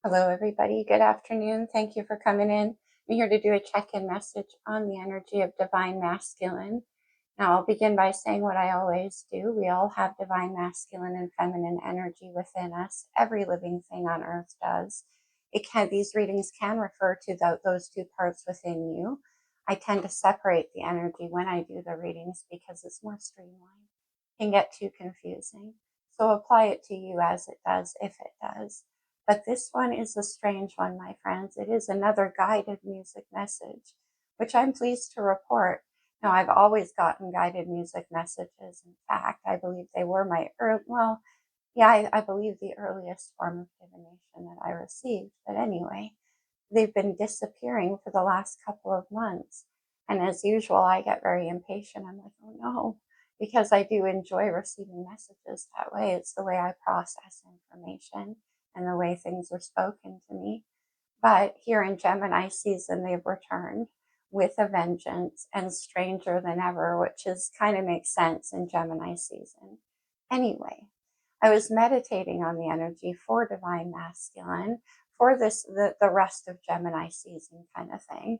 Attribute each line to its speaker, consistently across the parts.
Speaker 1: Hello, everybody. Good afternoon. Thank you for coming in. I'm here to do a check-in message on the energy of divine masculine. Now, I'll begin by saying what I always do. We all have divine masculine and feminine energy within us. Every living thing on earth does. These readings can refer to those two parts within you. I tend to separate the energy when I do the readings because it's more streamlined. It can get too confusing. So apply it to you as it does, if it does. But this one is a strange one, my friends. It is another guided music message, which I'm pleased to report. Now, I've always gotten guided music messages. In fact, I believe they were I believe the earliest form of divination that I received. But anyway, they've been disappearing for the last couple of months. And as usual, I get very impatient. I'm like, oh no, because I do enjoy receiving messages that way. It's the way I process information and the way things are spoken to me. But here in Gemini season, they've returned with a vengeance and stranger than ever, which is kind of makes sense in Gemini season. Anyway, I was meditating on the energy for divine masculine for the rest of Gemini season kind of thing.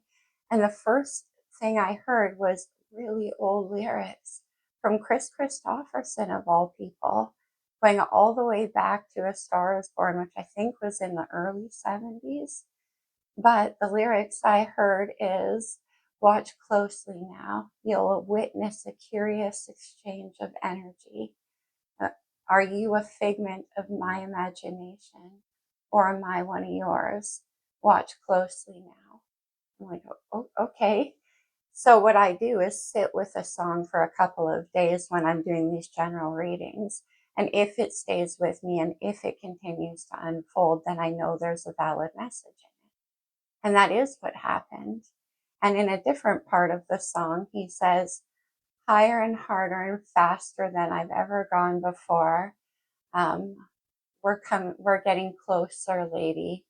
Speaker 1: And the first thing I heard was really old lyrics from Chris Christopherson, of all people, going all the way back to A Star is Born, which I think was in the early 70s. But the lyrics I heard is, watch closely now. You'll witness a curious exchange of energy. Are you a figment of my imagination, or am I one of yours? Watch closely now. I'm like, oh, okay. So what I do is sit with a song for a couple of days when I'm doing these general readings. And if it stays with me and if it continues to unfold, then I know there's a valid message in it. And that is what happened. And in a different part of the song, he says, higher and harder and faster than I've ever gone before. We're getting closer, lady.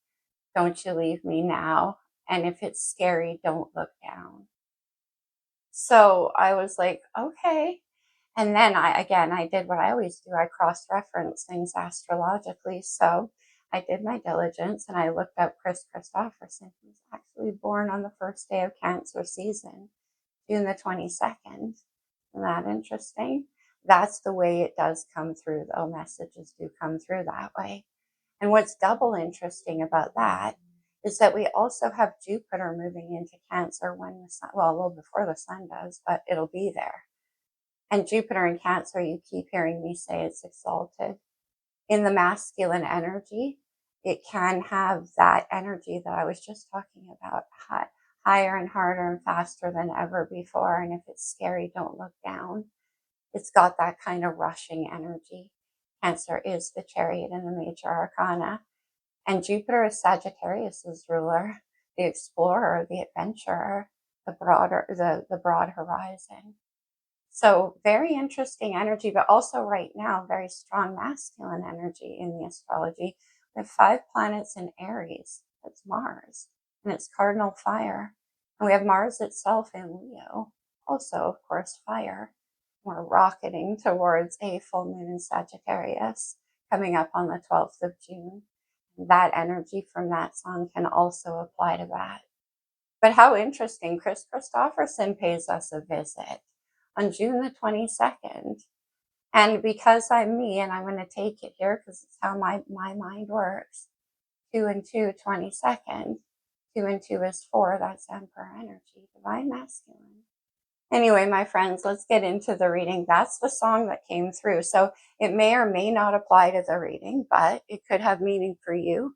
Speaker 1: Don't you leave me now. And if it's scary, don't look down. So I was like, okay. And then I did what I always do. I cross-reference things astrologically. So I did my diligence and I looked up Chris Christopherson. He was actually born on the first day of Cancer season, June the 22nd. Isn't that interesting? That's the way it does come through, though. Messages do come through that way. And what's double interesting about that is that we also have Jupiter moving into Cancer when the sun, well, a little before the sun does, but it'll be there. And Jupiter in Cancer, you keep hearing me say it's exalted. In the masculine energy, it can have that energy that I was just talking about, higher and harder and faster than ever before. And if it's scary, don't look down. It's got that kind of rushing energy. Cancer is the chariot in the major arcana. And Jupiter is Sagittarius's ruler, the explorer, the adventurer, the broad horizon. So very interesting energy, but also right now, very strong masculine energy in the astrology. We have 5 planets in Aries. That's Mars, and it's cardinal fire. And we have Mars itself in Leo, also, of course, fire. We're rocketing towards a full moon in Sagittarius coming up on the 12th of June. That energy from that song can also apply to that. But how interesting, Chris Christopherson pays us a visit on June the 22nd. And because I'm me, and I'm going to take it here because it's how my mind works, 2 and 2, 22nd. 2 and 2 is 4. That's Emperor energy, divine masculine. Anyway, my friends, let's get into the reading. That's the song that came through. So it may or may not apply to the reading, but it could have meaning for you.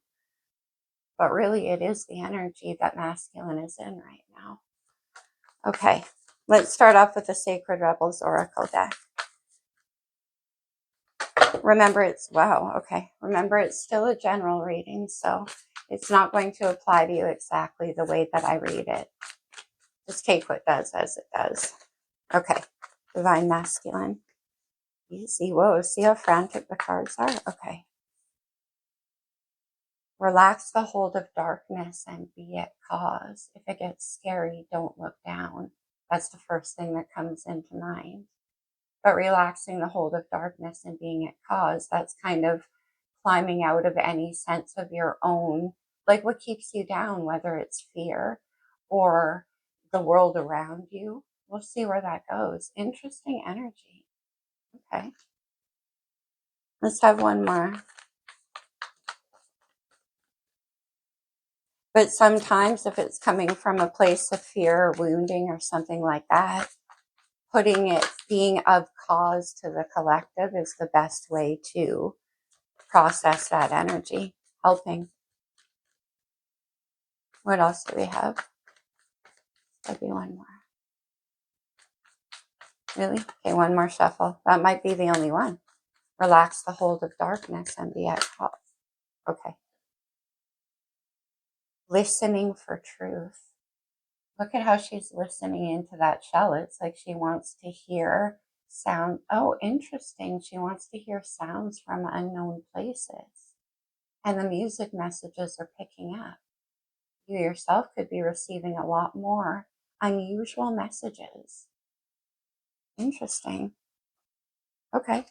Speaker 1: But really, it is the energy that masculine is in right now. Okay, let's start off with the Sacred Rebels Oracle deck. Remember, it's still a general reading, so it's not going to apply to you exactly the way that I read it. Just take what does as it does. Okay, divine masculine. Easy. Whoa, see how frantic the cards are? Okay. Relax the hold of darkness and be at cause. If it gets scary, don't look down. That's the first thing that comes into mind. But relaxing the hold of darkness and being at cause, that's kind of climbing out of any sense of your own, like what keeps you down, whether it's fear or the world around you. We'll see where that goes. Interesting energy. Okay. Let's have one more. But sometimes if it's coming from a place of fear or wounding or something like that, putting it, being of cause to the collective is the best way to process that energy. Helping. What else do we have? Maybe one more. Really? Okay, one more shuffle. That might be the only one. Relax the hold of darkness and be at top. Okay. Listening for truth. Look at how she's listening into that shell. It's like she wants to hear sound. Oh, interesting. She wants to hear sounds from unknown places. And the music messages are picking up. You yourself could be receiving a lot more unusual messages. Interesting. Okay.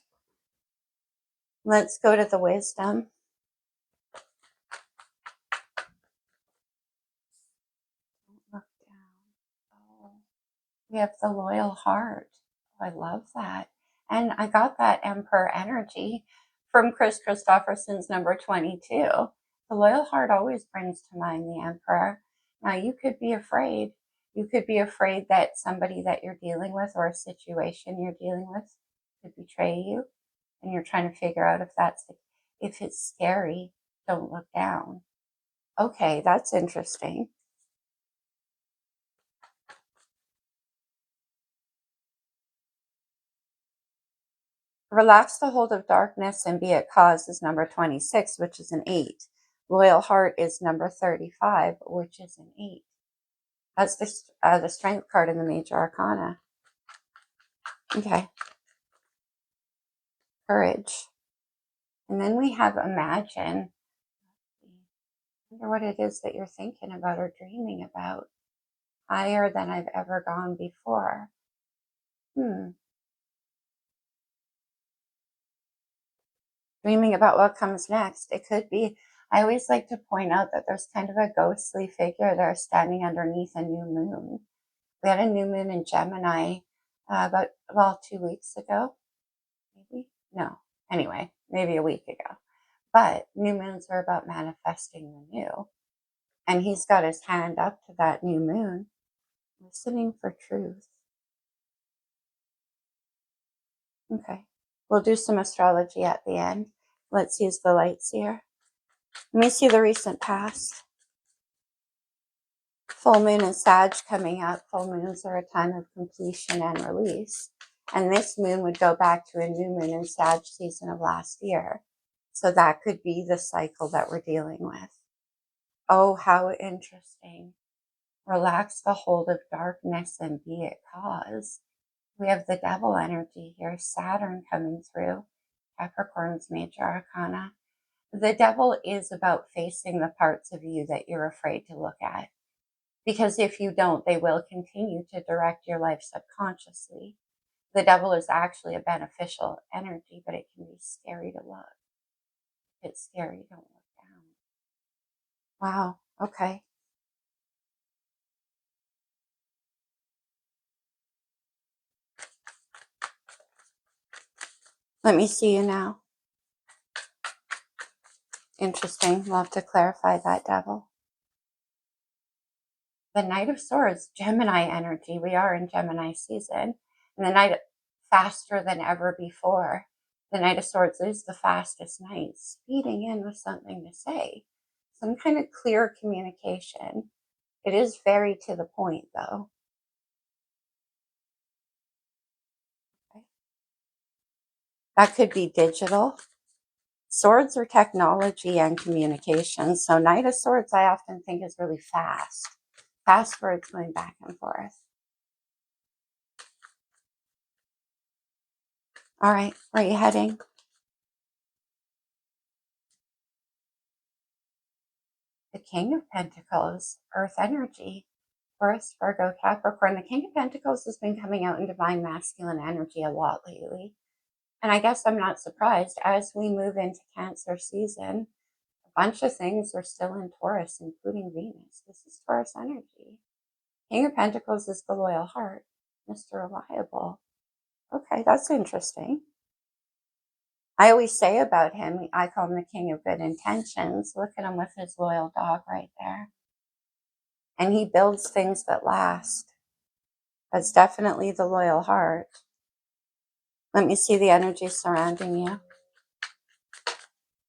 Speaker 1: Let's go to the wisdom. Look down. Oh, we have the loyal heart. Oh, I love that. And I got that Emperor energy from Chris Christopherson's number 22. The loyal heart always brings to mind the Emperor. Now, you could be afraid. You could be afraid that somebody that you're dealing with or a situation you're dealing with could betray you. And you're trying to figure out if it's scary, don't look down. Okay, that's interesting. Relax the hold of darkness and be at cause is number 26, which is an 8. Loyal heart is number 35, which is an 8. That's the strength card in the major arcana. Okay. Courage. And then we have imagine. I wonder what it is that you're thinking about or dreaming about. Higher than I've ever gone before. Dreaming about what comes next. It could be, I always like to point out that there's kind of a ghostly figure there standing underneath a new moon. We had a new moon in Gemini about 2 weeks ago, maybe? No. Anyway, maybe a week ago. But new moons are about manifesting the new. And he's got his hand up to that new moon, listening for truth. Okay. We'll do some astrology at the end. Let's use the lights here. Let me see the recent past. Full moon and Sag coming up. Full moons are a time of completion and release. And this moon would go back to a new moon in Sag season of last year. So that could be the cycle that we're dealing with. Oh, how interesting. Relax the hold of darkness and be at cause. We have the devil energy here, Saturn coming through, Capricorn's major arcana. The devil is about facing the parts of you that you're afraid to look at. Because if you don't, they will continue to direct your life subconsciously. The devil is actually a beneficial energy, but it can be scary to look. If it's scary, don't look down. Wow. Okay. Let me see you now. Interesting. We'll have to clarify that, devil. The Knight of Swords, Gemini energy. We are in Gemini season. And the Knight, faster than ever before. The Knight of Swords is the fastest knight, speeding in with something to say. Some kind of clear communication. It is very to the point, though. Okay. That could be digital. Swords are technology and communication. So Knight of Swords, I often think, is really fast. Fast words going back and forth. All right, where are you heading? The King of Pentacles, Earth energy, Taurus, Virgo, Capricorn. The King of Pentacles has been coming out in divine masculine energy a lot lately. And I guess I'm not surprised as we move into Cancer season, a bunch of things are still in Taurus, including Venus. This is Taurus energy. King of Pentacles is the loyal heart, Mr. Reliable. Okay, that's interesting. I always say about him, I call him the king of good intentions. Look at him with his loyal dog right there. And he builds things that last. That's definitely the loyal heart. Let me see the energy surrounding you.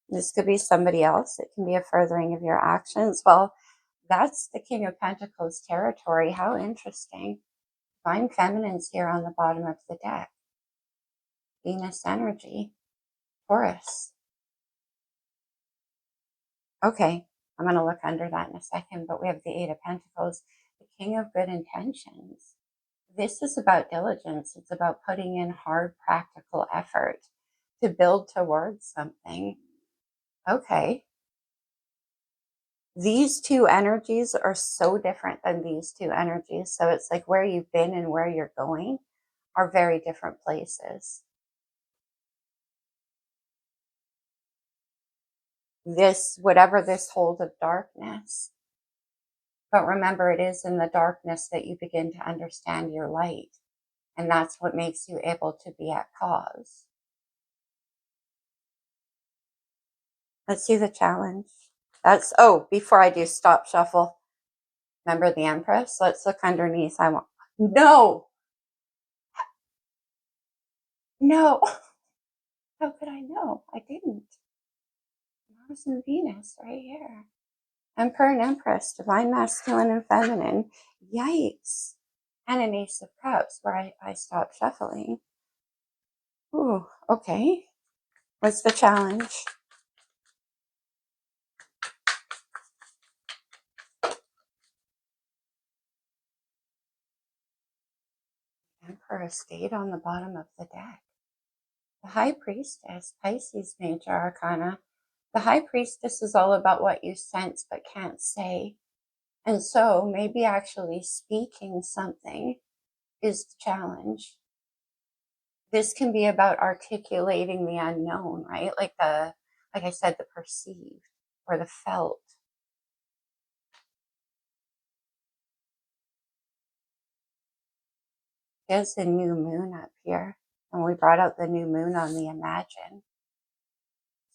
Speaker 1: This could be somebody else. It can be a furthering of your actions. Well, that's the King of Pentacles territory. How interesting. Divine Feminine's here on the bottom of the deck. Venus energy. Taurus. Okay, I'm going to look under that in a second, but we have the Eight of Pentacles, the King of Good Intentions. This is about diligence. It's about putting in hard, practical effort to build towards something. Okay. These two energies are so different than these two energies. So it's like where you've been and where you're going are very different places. This, whatever this hold of darkness, but remember, it is in the darkness that you begin to understand your light. And that's what makes you able to be at cause. Let's see the challenge. That's, oh, before I do, stop shuffle. Remember the Empress? Let's look underneath. I want, no, no. How could I know? I didn't. Mars and Venus right here. Emperor and Empress, divine masculine and feminine. Yikes. And an Ace of Cups where I stopped shuffling. Ooh, okay. What's the challenge? Emperor stayed on the bottom of the deck. The High Priestess, Pisces Major Arcana. The High Priestess is all about what you sense but can't say. And so maybe actually speaking something is the challenge. This can be about articulating the unknown, right? Like I said, the perceived or the felt. There's a new moon up here. And we brought out the new moon on the Imagine.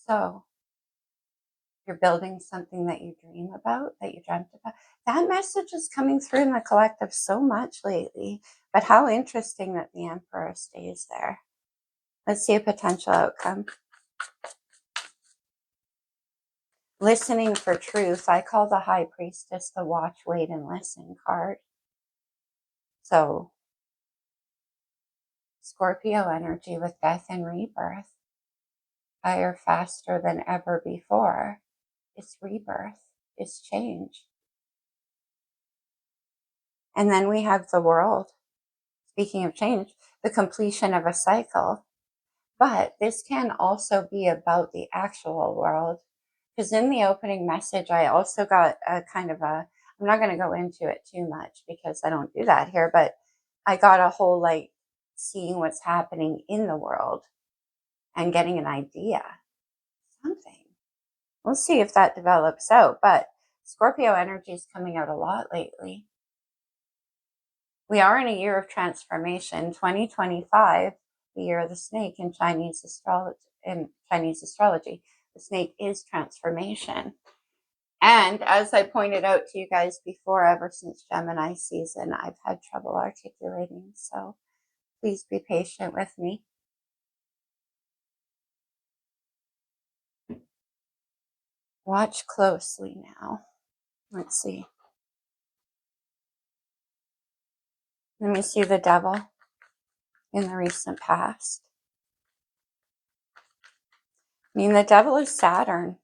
Speaker 1: So you're building something that you dream about, that you dreamt about. That message is coming through in the collective so much lately. But how interesting that the Emperor stays there. Let's see a potential outcome. Listening for truth. I call the High Priestess the watch, wait, and listen card. So Scorpio energy with death and rebirth. Higher, faster than ever before. It's rebirth. It's change. And then we have the world. Speaking of change, the completion of a cycle. But this can also be about the actual world. Because in the opening message, I also got a kind of a, I'm not going to go into it too much because I don't do that here, but I got a whole like seeing what's happening in the world and getting an idea. Something. We'll see if that develops out. But Scorpio energy is coming out a lot lately. We are in a year of transformation. 2025, the year of the snake in Chinese astrology. The snake is transformation. And as I pointed out to you guys before, ever since Gemini season, I've had trouble articulating. So please be patient with me. Watch closely now. Let's see. Let me see the devil in the recent past. I mean, the devil is Saturn.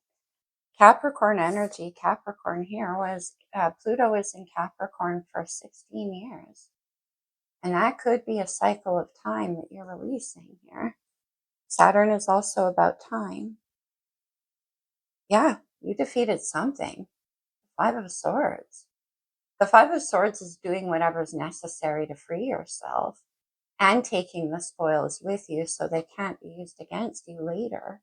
Speaker 1: Capricorn energy. Capricorn here was, Pluto is in Capricorn for 16 years. And that could be a cycle of time that you're releasing here. Saturn is also about time. Yeah, you defeated something. Five of Swords. The Five of Swords is doing whatever's necessary to free yourself. and taking the spoils with you so they can't be used against you later.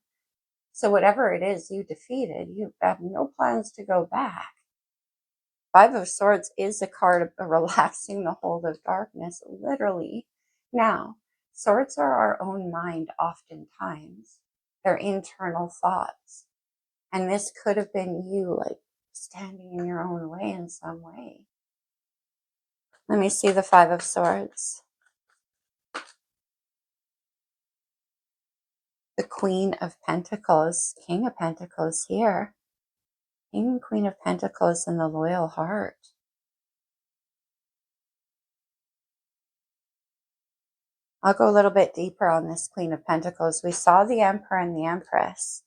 Speaker 1: So whatever it is you defeated, you have no plans to go back. Five of Swords is a card of relaxing the hold of darkness, literally. Now, swords are our own mind oftentimes. They're internal thoughts. And this could have been you, like, standing in your own way in some way. Let me see the Five of Swords. The Queen of Pentacles, King of Pentacles here. King and Queen of Pentacles and the Loyal Heart. I'll go a little bit deeper on this Queen of Pentacles. We saw the Emperor and the Empress.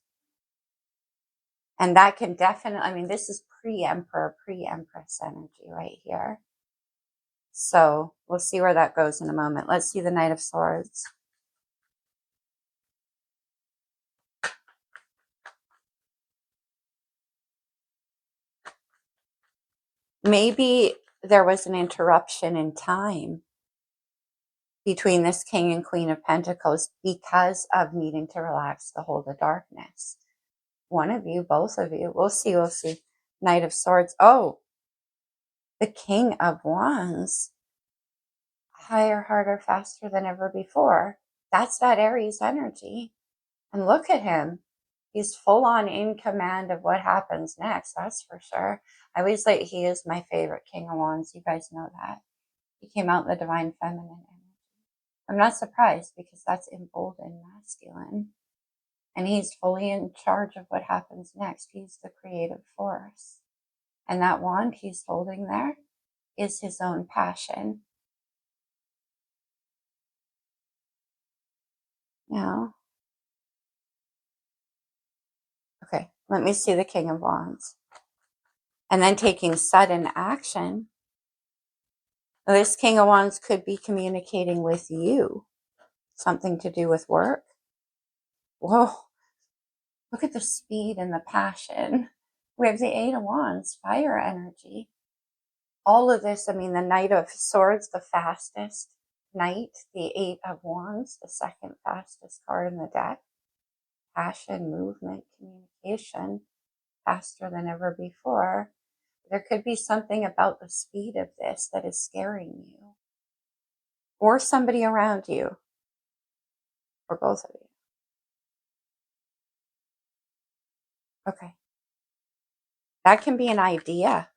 Speaker 1: And that can definitely, I mean, this is pre-Emperor, pre-Empress energy right here. So we'll see where that goes in a moment. Let's see the Knight of Swords. Maybe there was an interruption in time between this King and Queen of Pentacles because of needing to relax the hold of darkness. One of you, both of you. We'll see, we'll see. Knight of Swords. Oh, the King of Wands. Higher, harder, faster than ever before. That's that Aries energy. And look at him. He's full on in command of what happens next. That's for sure. I always like, he is my favorite King of Wands. You guys know that. He came out in the Divine Feminine energy. I'm not surprised because that's emboldened masculine. And he's fully in charge of what happens next. He's the creative force. And that wand he's holding there is his own passion. Now, okay, let me see the King of Wands. And then taking sudden action. This King of Wands could be communicating with you. Something to do with work. Whoa, look at the speed and the passion. We have the Eight of Wands, fire energy. All of this, I mean, the Knight of Swords, the fastest knight, the Eight of Wands, the second fastest card in the deck. Passion, movement, communication, faster than ever before. There could be something about the speed of this that is scaring you. Or somebody around you. Or both of you. Okay. That can be an idea.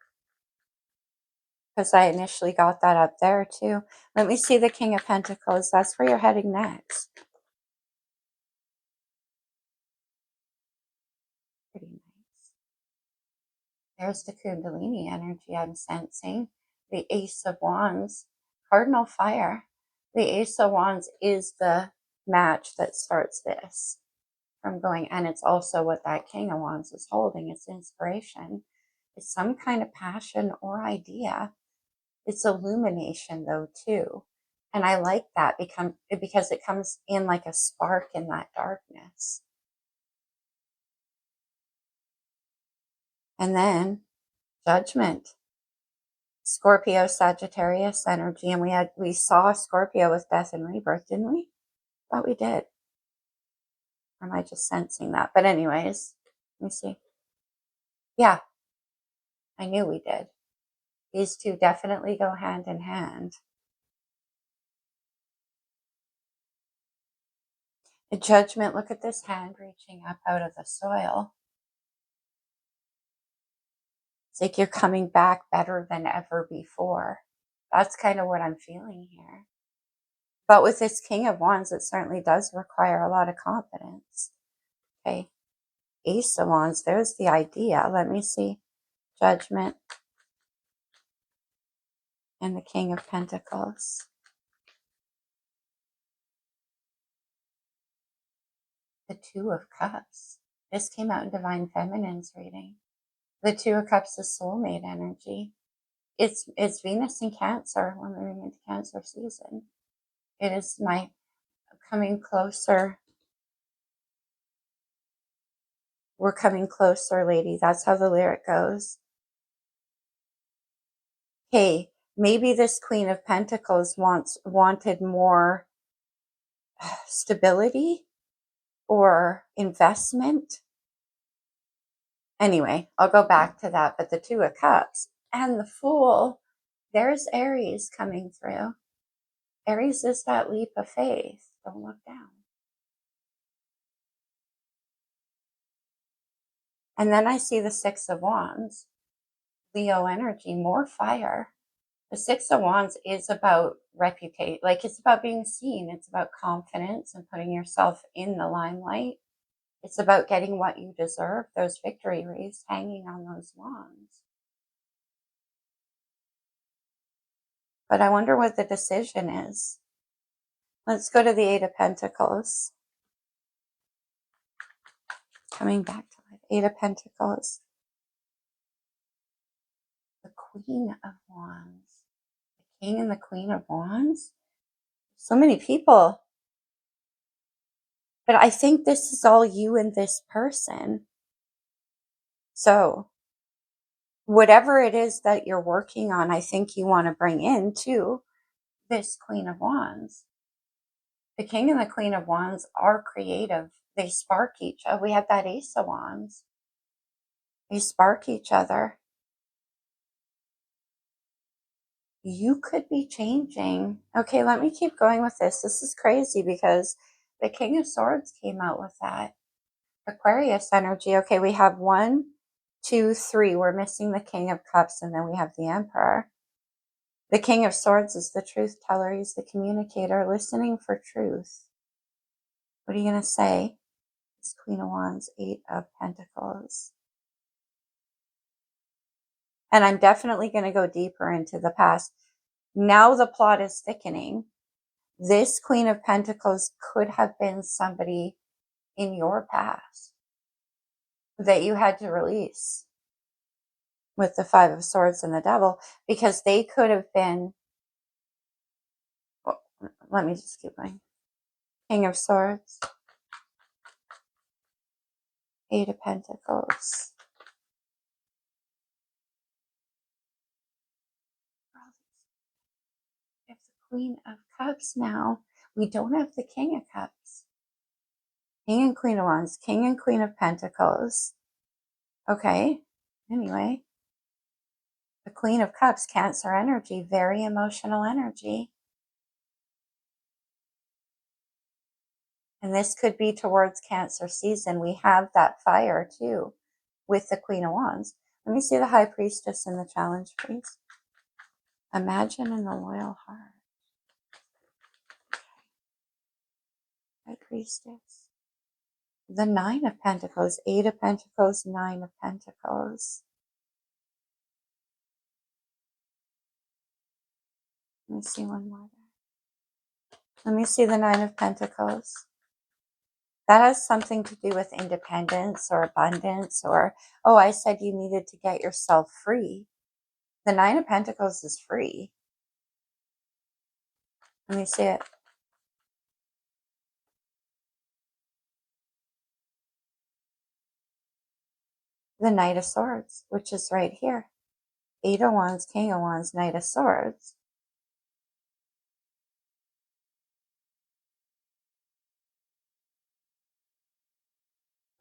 Speaker 1: Because I initially got that up there too. Let me see the King of Pentacles. That's where you're heading next. Pretty nice. There's the Kundalini energy I'm sensing. The Ace of Wands. Cardinal Fire. The Ace of Wands is the match that starts this from going. And it's also what that King of Wands is holding. It's inspiration. It's some kind of passion or idea. It's illumination though too. And I like that because it comes in like a spark in that darkness. And then Judgment. Scorpio, Sagittarius energy. And we saw Scorpio with death and rebirth, didn't we? Thought we did. Or am I just sensing that? But anyways, let me see. Yeah, I knew we did. These two definitely go hand in hand. The Judgment, look at this hand reaching up out of the soil. It's like you're coming back better than ever before. That's kind of what I'm feeling here. But with this King of Wands, it certainly does require a lot of confidence. Okay. Ace of Wands, there's the idea. Let me see. Judgment. And the King of Pentacles. The Two of Cups. This came out in Divine Feminine's reading. The Two of Cups is soulmate energy. It's Venus in Cancer. We're moving into Cancer season. It is my coming closer. We're coming closer, lady. That's how the lyric goes. Hey, maybe this Queen of Pentacles wanted more stability or investment. Anyway, I'll go back to that. But the Two of Cups and the Fool, there's Aries coming through. Aries is that leap of faith. Don't look down. And then I see the Six of Wands, Leo energy, more fire. The Six of Wands is about reputation, like it's about being seen. It's about confidence and putting yourself in the limelight. It's about getting what you deserve, those victory wreaths hanging on those wands. But I wonder what the decision is. Let's go to the Eight of Pentacles. Coming back to life. Eight of Pentacles. The Queen of Wands. The King and the Queen of Wands. So many people. But I think this is all you and this person. So whatever it is that you're working on, I think you want to bring into this Queen of Wands. The King and the Queen of Wands are creative. They spark each other. We have that Ace of Wands. They spark each other. You could be changing. Okay, let me keep going with this. This is crazy because the King of Swords came out with that. Aquarius energy. Okay, we have 1, 2, 3. We're missing the King of Cups, and then we have the Emperor. The King of Swords is the truth teller. He's the communicator, listening for truth. What are you going to say? It's Queen of Wands, Eight of Pentacles. And I'm definitely going to go deeper into the past. Now the plot is thickening. This Queen of Pentacles could have been somebody in your past that you had to release with the Five of Swords and the Devil, because they could have been, well, let me just keep going. King of Swords, Eight of Pentacles. We have the Queen of Cups now. We don't have the King of Cups. King and Queen of Wands, King and Queen of Pentacles. Okay, anyway. The Queen of Cups, Cancer energy, very emotional energy. And this could be towards Cancer season. We have that fire too with the Queen of Wands. Let me see the High Priestess in the challenge, please. Imagine in the loyal heart. High Priestess. The Nine of Pentacles, Eight of Pentacles, Nine of Pentacles. Let me see one more there. Let me see the Nine of Pentacles. That has something to do with independence or abundance, or, oh, I said you needed to get yourself free. The Nine of Pentacles is free. Let me see it. The Knight of Swords, which is right here. Eight of Wands, King of Wands, Knight of Swords.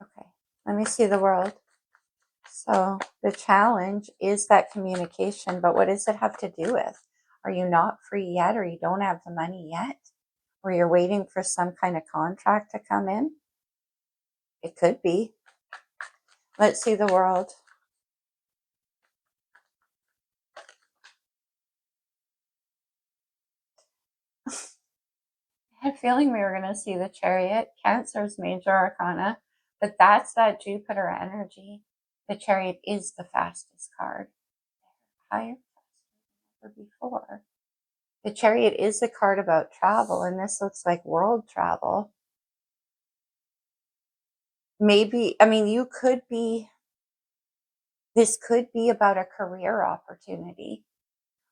Speaker 1: Okay, let me see the World. So the challenge is that communication, but what does it have to do with? Are you not free yet, or you don't have the money yet? Or you're waiting for some kind of contract to come in? It could be. Let's see the World. I had a feeling we were going to see the Chariot. Cancer's major arcana, but that's that Jupiter energy. The Chariot is the fastest card. Higher than ever before. The Chariot is a card about travel, and this looks like world travel. Maybe, I mean, you could be, this could be about a career opportunity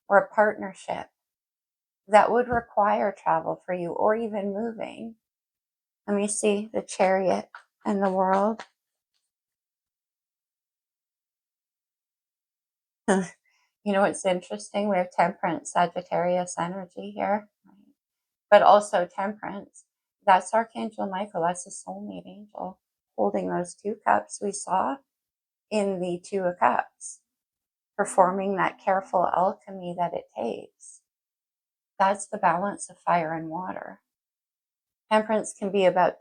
Speaker 1: or a partnership that would require travel for you, or even moving. Let me see the Chariot and the World. You know what's interesting? We have Temperance, Sagittarius energy here, but also Temperance. That's Archangel Michael. That's the soulmate angel holding those 2 cups we saw in the 2 of Cups, performing that careful alchemy that it takes. That's the balance of fire and water. Temperance can be about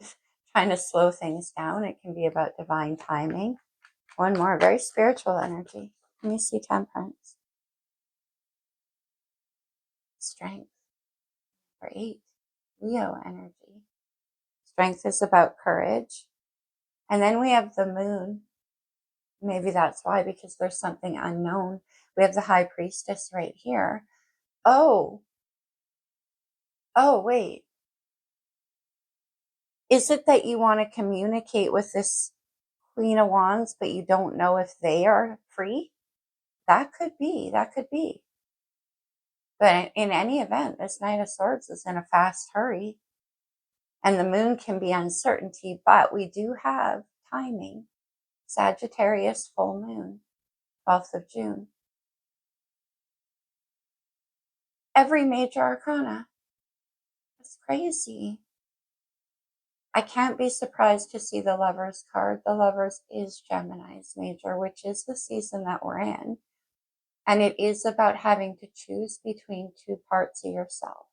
Speaker 1: trying to slow things down. It can be about divine timing. One more, very spiritual energy. Let me see temperance. Strength. For 8, Leo energy. Strength is about courage. And then we have the moon. Maybe that's why, because there's something unknown. We have the high priestess right here. Oh, wait. Is it that you want to communicate with this Queen of Wands, but you don't know if they are free? That could be. That could be. But in any event, this Knight of Swords is in a fast hurry. And the moon can be uncertainty, but we do have timing. Sagittarius full moon, 12th of June. Every major arcana. It's crazy. I can't be surprised to see the Lovers card. The Lovers is Gemini's major, which is the season that we're in. And it is about having to choose between 2 parts of yourself.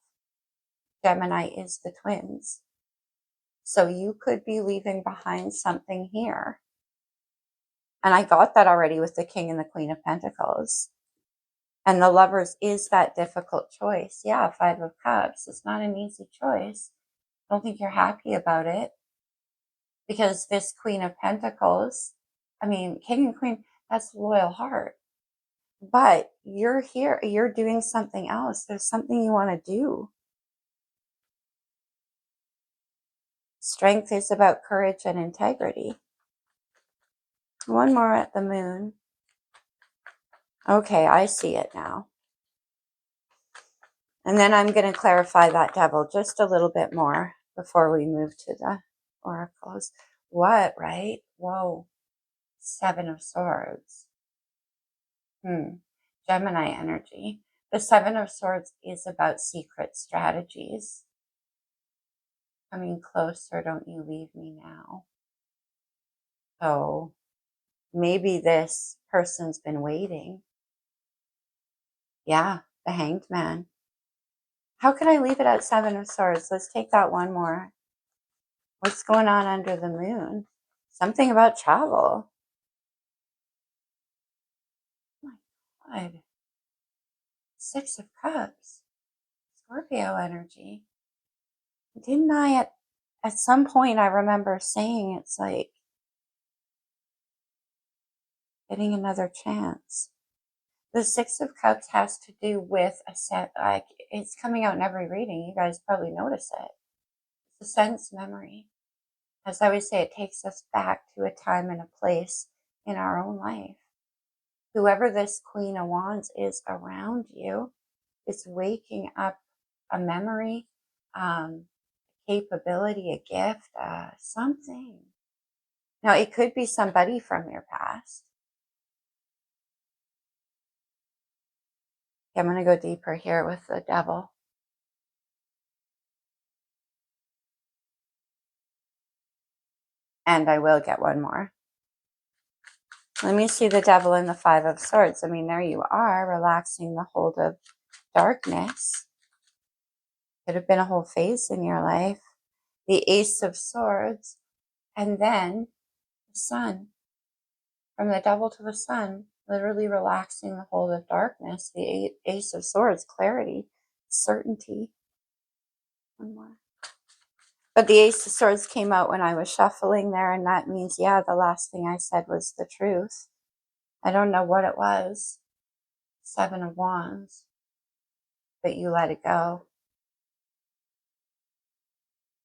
Speaker 1: Gemini is the twins. So you could be leaving behind something here. And I got that already with the King and the Queen of Pentacles. And the Lovers is that difficult choice. Yeah, 5 of Cups. It's not an easy choice. I don't think you're happy about it. Because this Queen of Pentacles, King and Queen, that's a loyal heart. But you're here, you're doing something else. There's something you want to do. Strength is about courage and integrity. One more at the moon. Okay, I see it now. And then I'm going to clarify that devil just a little bit more before we move to the oracles. What, right? Whoa. 7 of Swords. Gemini energy. The 7 of Swords is about secret strategies. Coming closer, don't you leave me now. So maybe this person's been waiting. Yeah, the Hanged Man. How could I leave it at 7 of Swords? Let's take that one more. What's going on under the moon? Something about travel. Oh my God. 6 of Cups. Scorpio energy. Didn't I at some point I remember saying it's like getting another chance. The 6 of Cups has to do with a set, like it's coming out in every reading. You guys probably notice it. It's a sense memory. As I always say, it takes us back to a time and a place in our own life. Whoever this Queen of Wands is around you is waking up a memory, capability, a gift, something. Now, it could be somebody from your past. Okay, I'm going to go deeper here with the devil. And I will get one more. Let me see the devil in the 5 of Swords. There you are, relaxing the hold of darkness. Could have been a whole phase in your life. The Ace of Swords. And then the Sun. From the devil to the Sun, literally relaxing the hold of darkness. The Ace of Swords, clarity, certainty. One more. But the Ace of Swords came out when I was shuffling there, and that means, yeah, the last thing I said was the truth. I don't know what it was. 7 of Wands. But you let it go.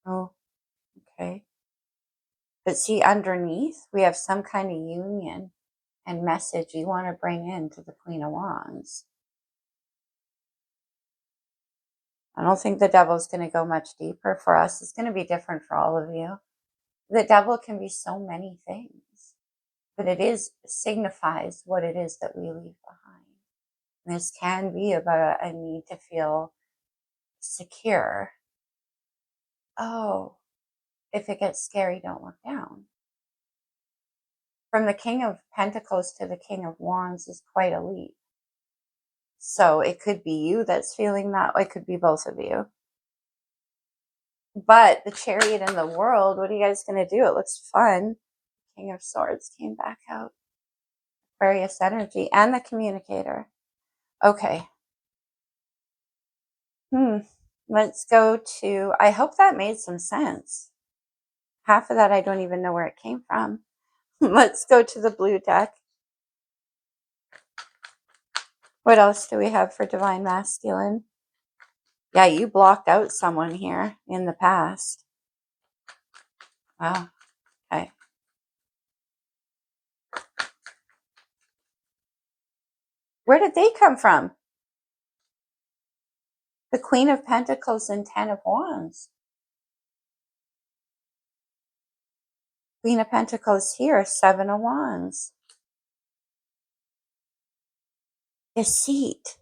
Speaker 1: Oh, okay. But see, underneath, we have some kind of union and message you want to bring into the Queen of Wands. I don't think the devil's going to go much deeper for us. It's going to be different for all of you. The devil can be so many things, but it signifies what it is that we leave behind. And this can be about a need to feel secure. Oh, if it gets scary, don't look down. From the King of Pentacles to the King of Wands is quite a leap. So it could be you that's feeling that. It could be both of you. But the Chariot in the World, what are you guys going to do? It looks fun. King of Swords came back out. Aquarius energy and the Communicator. Okay. Let's go to, I hope that made some sense. Half of that, I don't even know where it came from. Let's go to the blue deck. What else do we have for Divine Masculine? Yeah, you blocked out someone here in the past. Wow. Okay. Where did they come from? The Queen of Pentacles and Ten of Wands. Queen of Pentacles here, Seven of Wands. Deceit.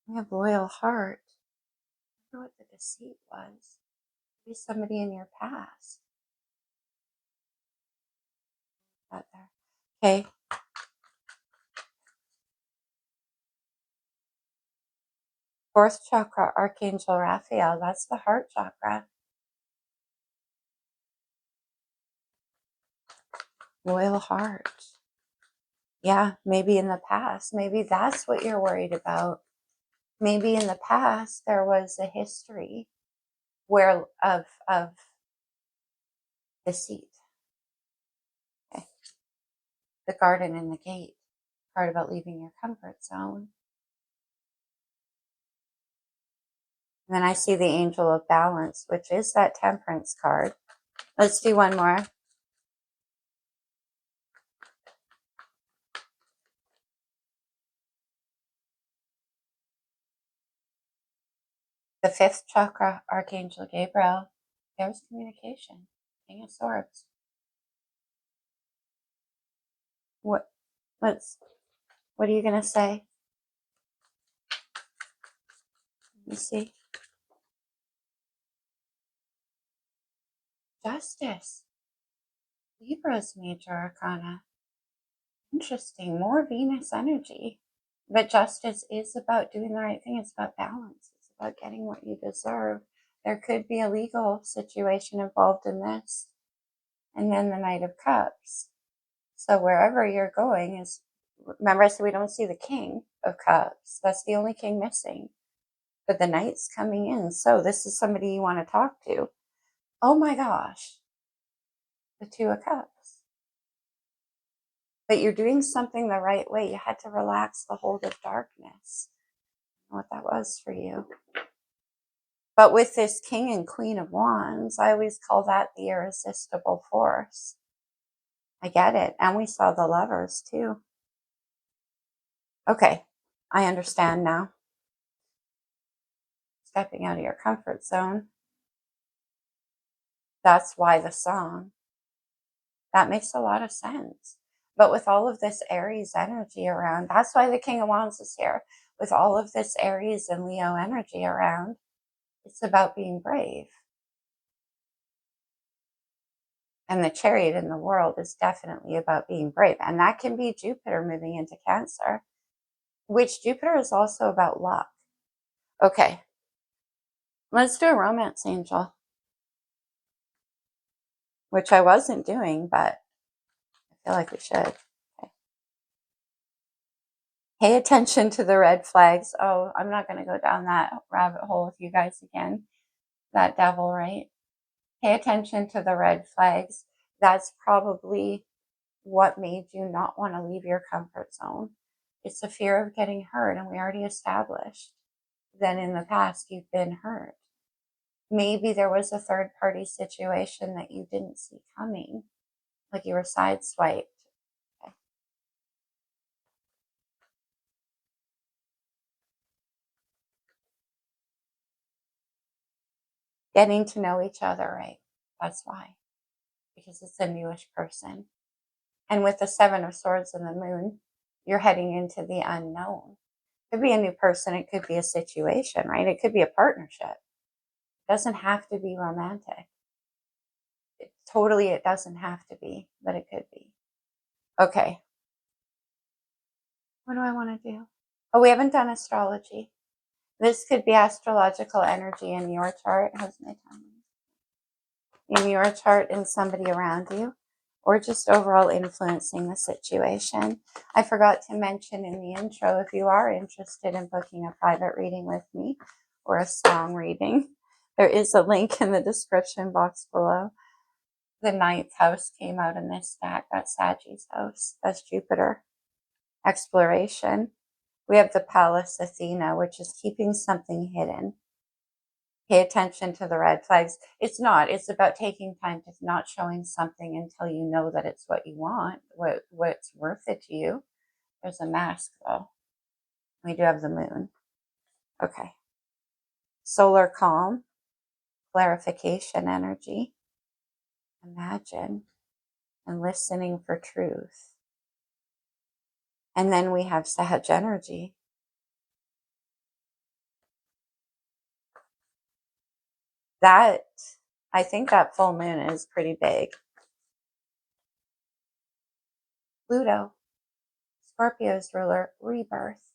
Speaker 1: We have Loyal Heart. I wonder what the deceit was. Maybe somebody in your past. Out there. Okay. Fourth chakra, Archangel Raphael. That's the heart chakra. Loyal heart. Yeah, maybe in the past. Maybe that's what you're worried about. Maybe in the past there was a history where of deceit. Okay. The garden and the gate. Part about leaving your comfort zone. And then I see the Angel of Balance, which is that Temperance card. Let's do one more. The fifth chakra, Archangel Gabriel. There's communication. King of Swords. What are you gonna say? Let me see. Justice. Libra's major arcana. Interesting. More Venus energy. But justice is about doing the right thing. It's about balance. It's about getting what you deserve. There could be a legal situation involved in this. And then the Knight of Cups. So wherever you're going is, remember I said we don't see the King of Cups. That's the only king missing. But the Knight's coming in. So this is somebody you want to talk to. Oh my gosh. The Two of Cups. But you're doing something the right way. You had to relax the hold of darkness. I don't know what that was for you. But with this King and Queen of Wands, I always call that the irresistible force. I get it. And we saw the Lovers too. Okay, I understand now. Stepping out of your comfort zone. That's why the song. That makes a lot of sense. But with all of this Aries energy around, that's why the King of Wands is here. With all of this Aries and Leo energy around, it's about being brave. And the Chariot in the World is definitely about being brave. And that can be Jupiter moving into Cancer, which Jupiter is also about luck. Okay, let's do a romance angel, which I wasn't doing, but I feel like we should. Okay. Pay attention to the red flags. Oh, I'm not going to go down that rabbit hole with you guys again. That devil, right? Pay attention to the red flags. That's probably what made you not want to leave your comfort zone. It's the fear of getting hurt, and we already established that in the past you've been hurt. Maybe there was a third party situation that you didn't see coming, like you were sideswiped. Okay. Getting to know each other, right? That's why. Because it's a newish person. And with the Seven of Swords and the Moon, you're heading into the unknown. It could be a new person. It could be a situation, right? It could be a partnership. It doesn't have to be romantic. It doesn't have to be, but it could be. Okay. What do I want to do? Oh, we haven't done astrology. This could be astrological energy in your chart. How's my time? In your chart and somebody around you, or just overall influencing the situation. I forgot to mention in the intro, if you are interested in booking a private reading with me or a song reading, there is a link in the description box below. The ninth house came out in this stack. That's Sagittarius house. That's Jupiter. Exploration. We have the Palace Athena, which is keeping something hidden. Pay attention to the red flags. It's about taking time to not showing something until you know that it's what you want, what's worth it to you. There's a mask though. We do have the moon. Okay. Solar calm, clarification energy, imagine, and listening for truth. And then we have Sag energy. I think that full moon is pretty big. Pluto, Scorpio's ruler, rebirth.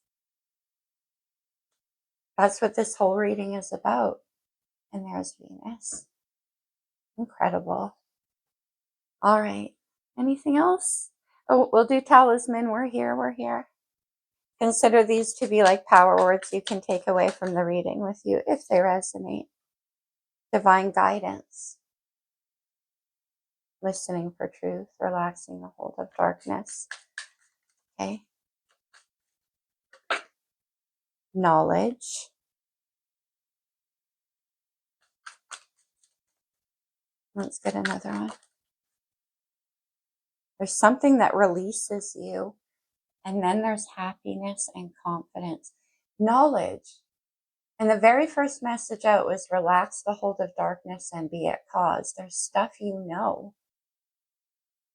Speaker 1: That's what this whole reading is about. And there's Venus. Incredible. All right. Anything else? Oh, we'll do talisman. We're here. Consider these to be like power words you can take away from the reading with you if they resonate. Divine guidance. Listening for truth. Relaxing the hold of darkness. Okay. Knowledge. Let's get another one. There's something that releases you. And then there's happiness and confidence. Knowledge. And the very first message out was relax the hold of darkness and be at cause. There's stuff you know.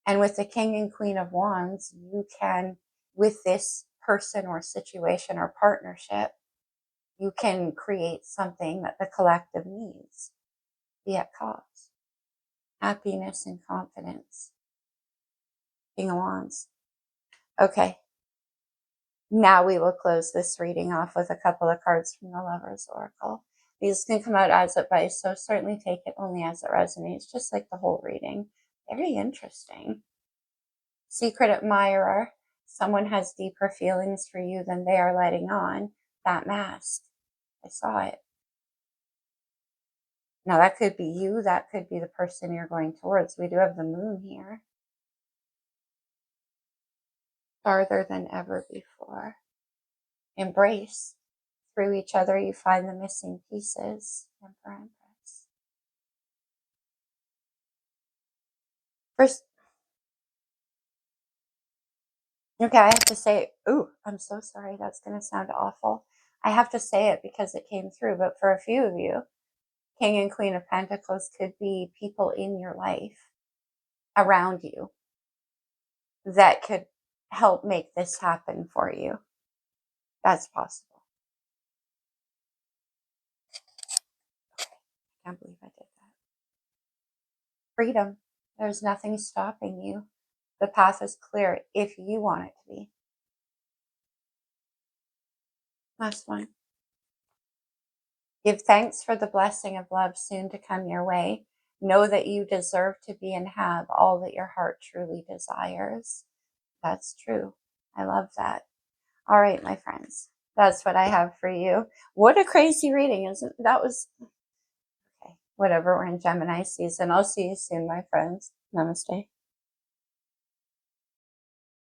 Speaker 1: And with the King and Queen of Wands, you can, with this person or situation or partnership, you can create something that the collective needs. Be at cause. Happiness and confidence. King of Wands. Okay. Now we will close this reading off with a couple of cards from the Lover's Oracle. These can come out as advice, so certainly take it only as it resonates, just like the whole reading. Very interesting. Secret admirer. Someone has deeper feelings for you than they are letting on. That mask. I saw it. Now that could be you. That could be the person you're going towards. We do have the moon here. Farther than ever before. Embrace. Through each other you find the missing pieces. Emperor, Empress. First, okay, I have to say, ooh, I'm so sorry. That's going to sound awful. I have to say it because it came through. But for a few of you, King and Queen of Pentacles could be people in your life around you that could help make this happen for you. That's possible. I can't believe I did that. Freedom. There's nothing stopping you. The path is clear if you want it to be. Last one. Give thanks for the blessing of love soon to come your way. Know that you deserve to be and have all that your heart truly desires. That's true. I love that. All right, my friends. That's what I have for you. What a crazy reading, isn't it? That was... Okay, whatever. We're in Gemini season. I'll see you soon, my friends. Namaste.